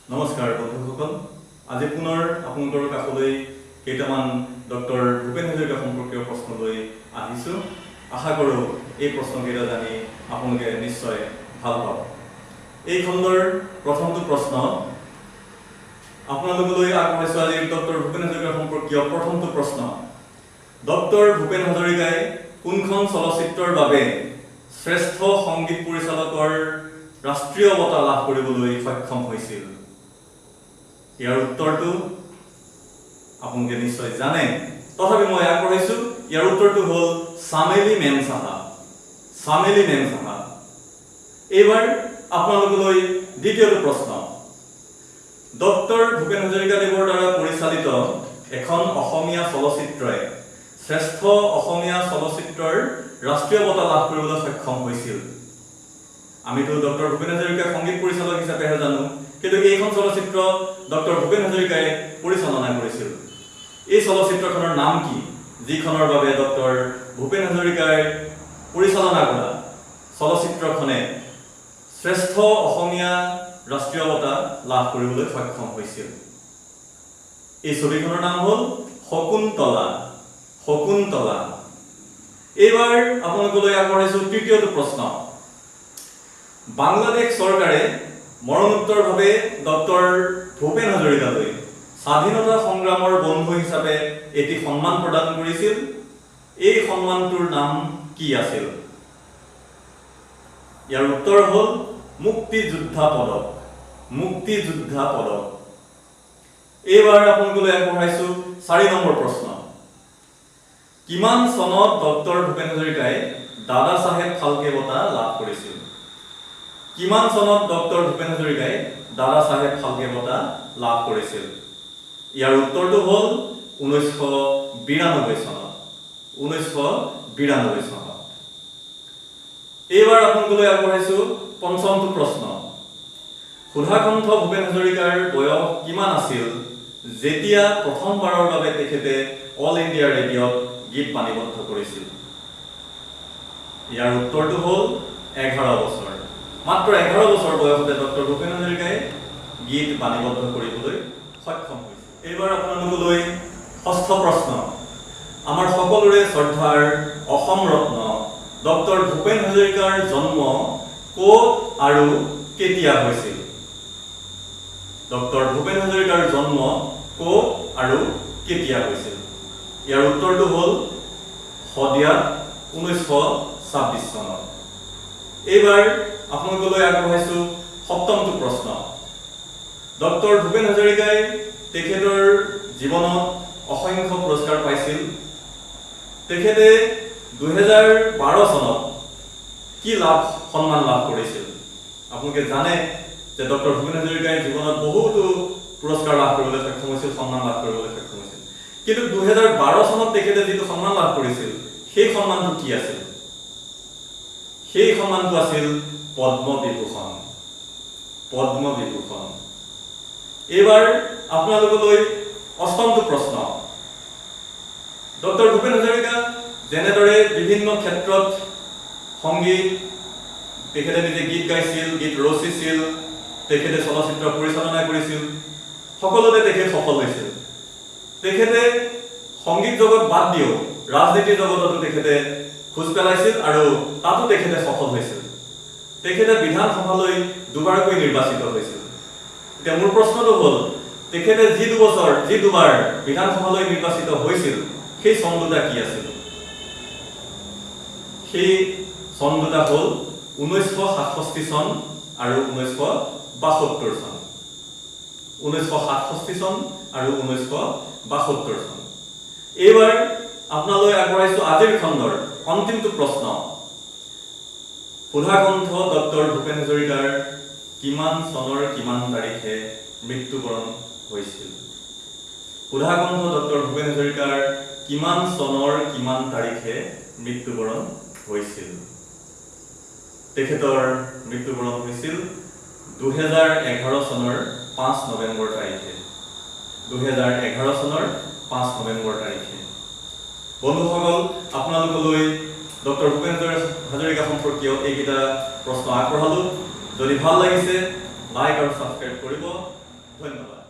নমস্কাৰ বন্ধুসকল, আজি পুনৰ আপোনালোকৰ কাষলৈ কেইটামান ডক্টৰ ভূপেন হাজৰিকা সম্পৰ্কীয় প্ৰশ্ন লৈ আহিছোঁ। আশা কৰোঁ এই প্ৰশ্নকেইটা জানি আপোনালোকে নিশ্চয় ভাল পাব। এই খণ্ডৰ প্ৰথমটো প্ৰশ্ন আপোনালোকলৈ আগবঢ়াইছোঁ। আজি ডক্টৰ ভূপেন হাজৰিকা সম্পৰ্কীয় প্ৰথমটো প্ৰশ্ন, ডক্টৰ ভূপেন হাজৰিকাই কোনখন চলচ্চিত্ৰৰ বাবে শ্ৰেষ্ঠ সংগীত পৰিচালকৰ ৰাষ্ট্ৰীয় বঁটা লাভ কৰিবলৈ সক্ষম হৈছিল? ইয়াৰ উত্তৰটো আপোনালোকে নিশ্চয় জানে, তথাপি মই আগবঢ়াইছোঁ। ইয়াৰ উত্তৰটো হ'ল চামেলি মেম সাহাব। চামেলি মেম সাহাব। এইবাৰ আপোনালোকলৈ দ্বিতীয়টো প্ৰশ্ন, ডক্টৰ ভূপেন হাজৰিকাদেৱৰ দ্বাৰা পৰিচালিত এখন অসমীয়া চলচ্চিত্ৰই শ্ৰেষ্ঠ অসমীয়া চলচ্চিত্ৰৰ ৰাষ্ট্ৰীয় বঁটা লাভ কৰিবলৈ সক্ষম হৈছিল। আমিতো ডক্টৰ ভূপেন হাজৰিকাক সংগীত পৰিচালক হিচাপেহে জানো, কিন্তু এইখন চলচ্চিত্ৰ ডক্টৰ ভূপেন হাজৰিকাই পৰিচালনা কৰিছিল। এই চলচ্চিত্ৰখনৰ নাম কি, যিখনৰ বাবে ডক্টৰ ভূপেন হাজৰিকাই পৰিচালনা কৰা চলচ্চিত্ৰখনে শ্ৰেষ্ঠ অসমীয়া ৰাষ্ট্ৰীয় বঁটা লাভ কৰিবলৈ সক্ষম হৈছিল? এই ছবিখনৰ নাম হ'ল শকুন্তলা। শকুন্তলা। এইবাৰ আপোনালোকলৈ আগবঢ়াইছোঁ তৃতীয়টো প্ৰশ্ন, বাংলাদেশ চৰকাৰে মৰণোত্তৰভাৱে ডক্টৰ ভূপেন হাজৰিকালৈ স্বাধীনতা সংগ্ৰামৰ বন্ধু হিচাপে এটি সন্মান প্ৰদান কৰিছিল। এই সন্মানটোৰ নাম কি আছিল? ইয়াৰ উত্তৰ হ'ল মুক্তিযোদ্ধা পদক। মুক্তিযোদ্ধা পদক। এইবাৰ আপোনালোকলৈ আগবঢ়াইছোঁ 4 নম্বৰ প্ৰশ্ন, কিমান চনত ডক্টৰ ভূপেন হাজৰিকাই দাদা চাহেব ফাল্কে বঁটা লাভ কৰিছিল? কিমান চনত ডক্টৰ ভূপেন হাজৰিকাই দাদা চাহেব ফাল্কে বঁটা লাভ কৰিছিল? ইয়াৰ উত্তৰটো হ'ল 1992 চনত। 1992 চনত। এইবাৰ আপোনালোকলৈ আগবঢ়াইছোঁ 5মটো প্ৰশ্ন, সুধাকণ্ঠ ভূপেন হাজৰিকাৰ বয়স কিমান আছিল যেতিয়া প্ৰথমবাৰৰ বাবে তেখেতে অল ইণ্ডিয়া ৰেডিঅ'ত গীত বাণীবদ্ধ কৰিছিল? ইয়াৰ উত্তৰটো হ'ল 11 বছৰ। মাত্ৰ 11 বছৰ বয়সতে ডক্টৰ ভূপেন হাজৰিকাই গীত বাণীবদ্ধ কৰিবলৈ সক্ষম হৈছিল। এইবাৰ আপোনালোকলৈ 6ষ্ঠ প্ৰশ্ন, আমাৰ সকলোৰে শ্ৰদ্ধাৰ অসম ৰত্ন ডক্টৰ ভূপেন হাজৰিকাৰ জন্ম ক'ত আৰু কেতিয়া হৈছিল? ডক্টৰ ভূপেন হাজৰিকাৰ জন্ম ক'ত আৰু কেতিয়া হৈছিল? ইয়াৰ উত্তৰটো হ'ল শদিয়াত 1926 চনত। এইবাৰ আপোনালোকলৈ আগবঢ়াইছোঁ 7মটো প্ৰশ্ন, ডক্টৰ ভূপেন হাজৰিকাই তেখেতৰ জীৱনত অসংখ্য পুৰস্কাৰ পাইছিল। তেখেতে 2012 চনত কি সন্মান লাভ কৰিছিল? আপোনালোকে জানে যে ডক্টৰ ভূপেন হাজৰিকাই জীৱনত বহুতো পুৰস্কাৰ লাভ কৰিবলৈ সক্ষম হৈছিল, সন্মান লাভ কৰিবলৈ সক্ষম হৈছিল। কিন্তু 2012 চনত তেখেতে যিটো সন্মান লাভ কৰিছিল, সেই সন্মানটো কি আছিল? সেই সন্মানটো আছিল পদ্মবিভূষণ। পদ্মবিভূষণ। এইবাৰ আপোনালোকলৈ 8মটো প্ৰশ্ন, ডক্টৰ ভূপেন হাজৰিকা যেনেদৰে বিভিন্ন ক্ষেত্ৰত সংগীত, তেখেতে নিজে গীত গাইছিল, গীত ৰচিছিল, তেখেতে চলচ্চিত্ৰ পৰিচালনা কৰিছিল, সকলোতে তেখেত সফল হৈছিল। তেখেতে সংগীত জগত বাদ দিও ৰাজনীতিৰ জগততো তেখেতে খোজ পেলাইছিল আৰু তাতো তেখেতে সফল হৈছিল। তেখেতে বিধানসভালৈ দুবাৰকৈ নিৰ্বাচিত হৈছিল। এতিয়া মোৰ প্ৰশ্নটো হ'ল, তেখেতে যি দুবাৰ বিধানসভালৈ নিৰ্বাচিত হৈছিল, সেই চন দুটা কি আছিল? সেই চন দুটা হ'ল 1967 চন আৰু 1972 চন। 1967 চন আৰু 1972 চন। এইবাৰ আপোনালৈ আগবঢ়াইছোঁ আজিৰ খণ্ডৰ অন্তিমটো প্ৰশ্ন, সুধাকণ্ঠ ডক্টৰ ভূপেন হাজৰিকাৰ কিমান চনৰ কিমান তাৰিখে মৃত্যুবৰণ হৈছিল? সুধাকণ্ঠ ডক্টৰ ভূপেন হাজৰিকাৰ কিমান চনৰ কিমান তাৰিখে মৃত্যুবৰণ হৈছিল? তেখেতৰ মৃত্যুবৰণ হৈছিল 2011 চনৰ 5 নৱেম্বৰ তাৰিখে। 2011 চনৰ 5 নৱেম্বৰ তাৰিখে। বন্ধুসকল, আপোনালোকলৈ ডক্টৰ ভূপেন হাজৰিকা সম্পৰ্কীয় এইকেইটা প্ৰশ্ন আগবঢ়ালোঁ। যদি ভাল লাগিছে লাইক আৰু সাবস্ক্ৰাইব কৰিব। ধন্যবাদ।